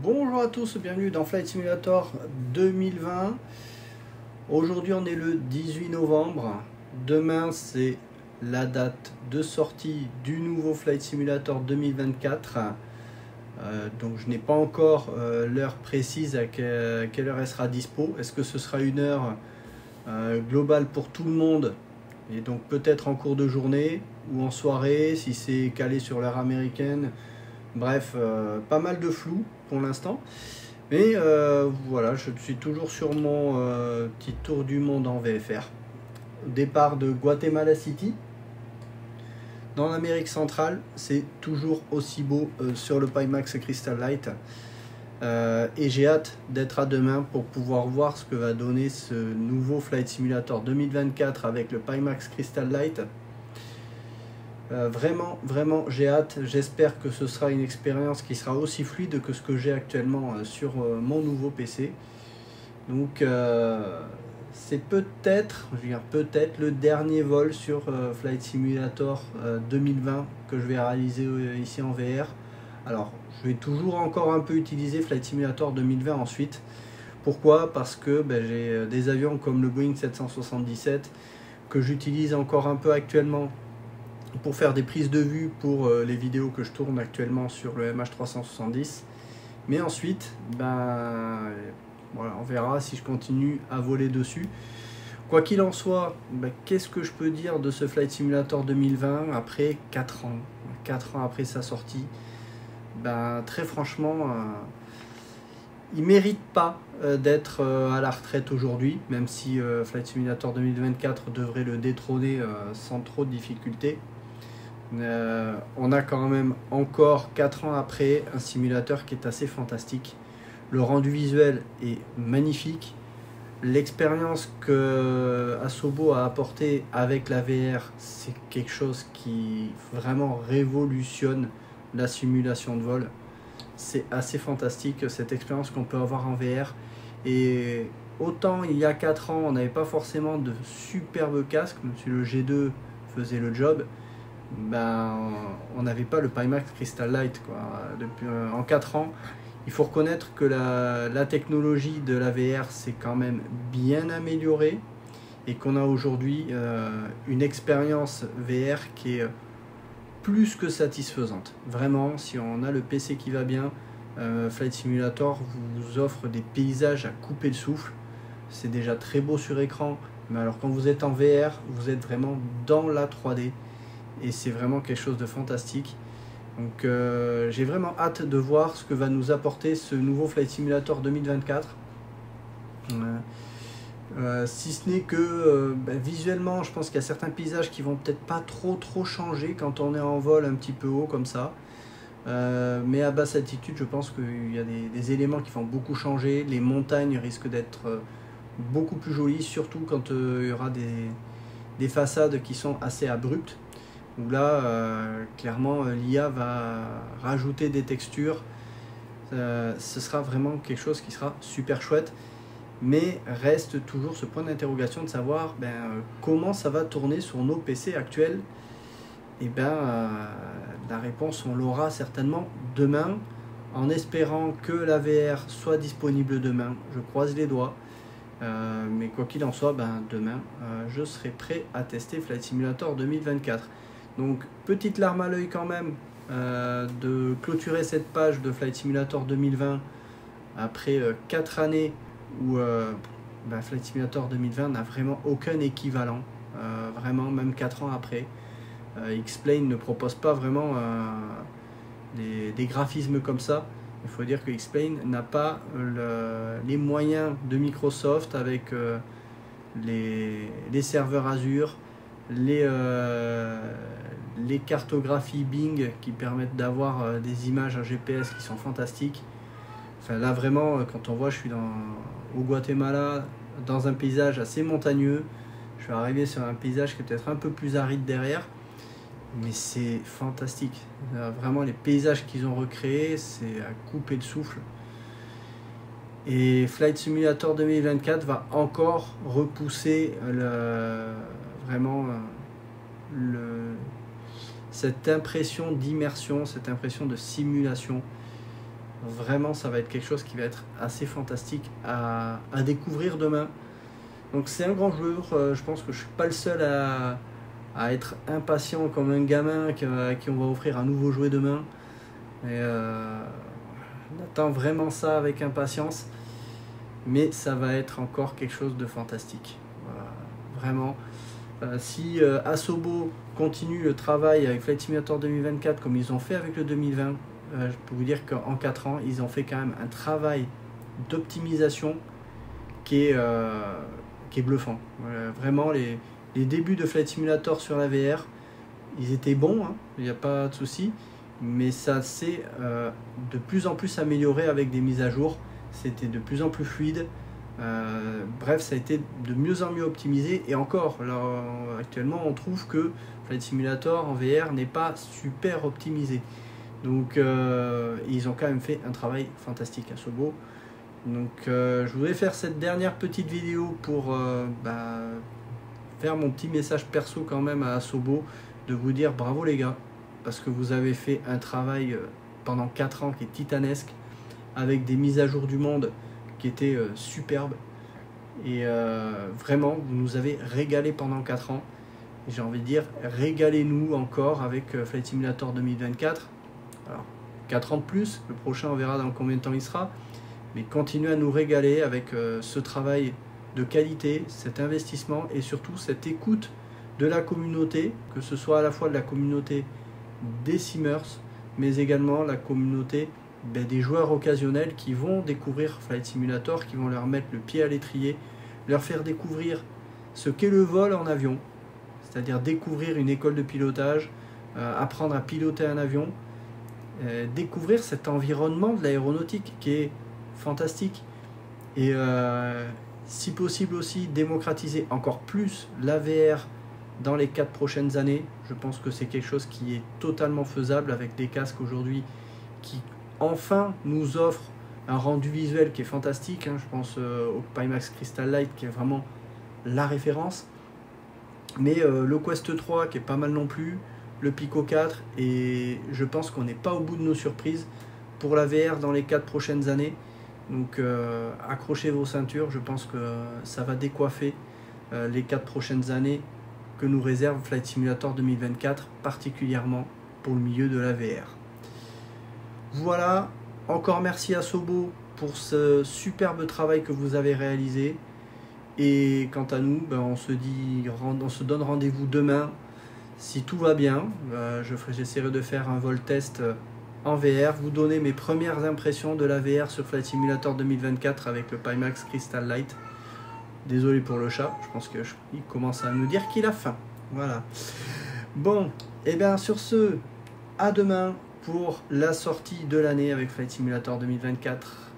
Bonjour à tous, bienvenue dans Flight Simulator 2020. Aujourd'hui on est le 18 novembre. Demain c'est la date de sortie du nouveau Flight Simulator 2024. Donc je n'ai pas encore l'heure précise à quelle heure elle sera dispo. Est-ce que ce sera une heure globale pour tout le monde et donc peut-être en cours de journée ou en soirée si c'est calé sur l'heure américaine. Bref, pas mal de flou pour l'instant. Mais voilà, je suis toujours sur mon petit tour du monde en VFR. Départ de Guatemala City. Dans l'Amérique centrale, c'est toujours aussi beau sur le Pimax Crystal Light. Et j'ai hâte d'être à demain pour pouvoir voir ce que va donner ce nouveau Flight Simulator 2024 avec le Pimax Crystal Light. Vraiment j'ai hâte. J'espère que ce sera une expérience qui sera aussi fluide que ce que j'ai actuellement sur mon nouveau PC. Donc c'est peut-être le dernier vol sur Flight Simulator 2020 que je vais réaliser ici en VR. Alors je vais toujours encore un peu utiliser Flight Simulator 2020 ensuite. Pourquoi? Parce que j'ai des avions comme le Boeing 777 que j'utilise encore un peu actuellement pour faire des prises de vue pour les vidéos que je tourne actuellement sur le MH370. Mais ensuite, voilà, on verra si je continue à voler dessus. Quoi qu'il en soit, qu'est-ce que je peux dire de ce Flight Simulator 2020 après 4 ans 4 ans après sa sortie? Très franchement, il ne mérite pas d'être à la retraite aujourd'hui, même si Flight Simulator 2024 devrait le détrôner sans trop de difficultés. On a quand même encore 4 ans après un simulateur qui est assez fantastique. Le rendu visuel est magnifique. L'expérience que Asobo a apportée avec la VR, c'est quelque chose qui vraiment révolutionne la simulation de vol. C'est assez fantastique cette expérience qu'on peut avoir en VR. Et autant il y a 4 ans, on n'avait pas forcément de superbes casques, même si le G2 faisait le job. On n'avait pas le Pimax Crystal Light depuis, en 4 ans. Il faut reconnaître que la technologie de la VR s'est quand même bien améliorée et qu'on a aujourd'hui une expérience VR qui est plus que satisfaisante. Vraiment, si on a le PC qui va bien, Flight Simulator vous offre des paysages à couper le souffle. C'est déjà très beau sur écran, mais alors quand vous êtes en VR, vous êtes vraiment dans la 3D. Et c'est vraiment quelque chose de fantastique. Donc j'ai vraiment hâte de voir ce que va nous apporter ce nouveau Flight Simulator 2024. Si ce n'est que visuellement, je pense qu'il y a certains paysages qui vont peut-être pas trop changer quand on est en vol un petit peu haut comme ça. Mais à basse altitude, je pense qu'il y a des éléments qui vont beaucoup changer. Les montagnes risquent d'être beaucoup plus jolies, surtout quand il y aura des façades qui sont assez abruptes. Où là, clairement, l'IA va rajouter des textures. Ce sera vraiment quelque chose qui sera super chouette. Mais reste toujours ce point d'interrogation de savoir comment ça va tourner sur nos PC actuels. Et la réponse, on l'aura certainement demain, en espérant que la VR soit disponible demain. Je croise les doigts. Mais quoi qu'il en soit, demain, je serai prêt à tester Flight Simulator 2024. Donc, petite larme à l'œil quand même de clôturer cette page de Flight Simulator 2020 après 4 années où Flight Simulator 2020 n'a vraiment aucun équivalent. Vraiment, même 4 ans après. X-Plane ne propose pas vraiment des graphismes comme ça. Il faut dire que X-Plane n'a pas les moyens de Microsoft avec les serveurs Azure, les cartographies Bing qui permettent d'avoir des images à GPS qui sont fantastiques. Enfin, là vraiment, quand on voit, je suis au Guatemala dans un paysage assez montagneux. Je vais arriver sur un paysage qui est peut-être un peu plus aride derrière, mais c'est fantastique. Vraiment, les paysages qu'ils ont recréés, c'est à couper le souffle. Et Flight Simulator 2024 va encore repousser cette impression d'immersion, cette impression de simulation. Vraiment, ça va être quelque chose qui va être assez fantastique à découvrir demain. Donc c'est un grand jeu, je pense que je suis pas le seul à être impatient comme un gamin à qui on va offrir un nouveau jouet demain. Et on attend vraiment ça avec impatience. Mais ça va être encore quelque chose de fantastique. Voilà, vraiment. Si Asobo continue le travail avec Flight Simulator 2024 comme ils ont fait avec le 2020, je peux vous dire qu'en 4 ans, ils ont fait quand même un travail d'optimisation qui est bluffant. Vraiment, les débuts de Flight Simulator sur la VR, ils étaient bons, hein, il n'y a pas de souci, mais ça s'est de plus en plus amélioré avec des mises à jour. C'était de plus en plus fluide. Bref, ça a été de mieux en mieux optimisé. Et encore, là, actuellement, on trouve que Flight Simulator en VR n'est pas super optimisé. Donc, ils ont quand même fait un travail fantastique à Asobo. Donc, je voulais faire cette dernière petite vidéo pour faire mon petit message perso quand même à Asobo, de vous dire bravo les gars, parce que vous avez fait un travail pendant 4 ans qui est titanesque, avec des mises à jour du monde qui étaient superbes. Et vraiment, vous nous avez régalé pendant 4 ans. J'ai envie de dire, régalez-nous encore avec Flight Simulator 2024. Alors, 4 ans de plus, le prochain on verra dans combien de temps il sera. Mais continuez à nous régaler avec ce travail de qualité, cet investissement et surtout cette écoute de la communauté, que ce soit à la fois de la communauté des simmers, mais également la communauté des joueurs occasionnels qui vont découvrir Flight Simulator, qui vont leur mettre le pied à l'étrier, leur faire découvrir ce qu'est le vol en avion, c'est-à-dire découvrir une école de pilotage, apprendre à piloter un avion, découvrir cet environnement de l'aéronautique qui est fantastique, et si possible aussi démocratiser encore plus la VR dans les 4 prochaines années. Je pense que c'est quelque chose qui est totalement faisable avec des casques aujourd'hui qui enfin nous offrent un rendu visuel qui est fantastique, hein. Je pense au Pimax Crystal Light qui est vraiment la référence, mais le Quest 3 qui est pas mal non plus, le Pico 4, et je pense qu'on n'est pas au bout de nos surprises pour la VR dans les 4 prochaines années. Donc accrochez vos ceintures, je pense que ça va décoiffer les 4 prochaines années que nous réserve Flight Simulator 2024, particulièrement pour le milieu de la VR. Voilà, encore merci à Asobo pour ce superbe travail que vous avez réalisé. Et quant à nous, on se donne rendez-vous demain, si tout va bien. J'essaierai de faire un vol test en VR, vous donner mes premières impressions de la VR sur Flight Simulator 2024 avec le Pimax Crystal Light. Désolé pour le chat, je pense qu'il commence à me dire qu'il a faim. Voilà. Bon, et bien sur ce, à demain pour la sortie de l'année avec Flight Simulator 2024.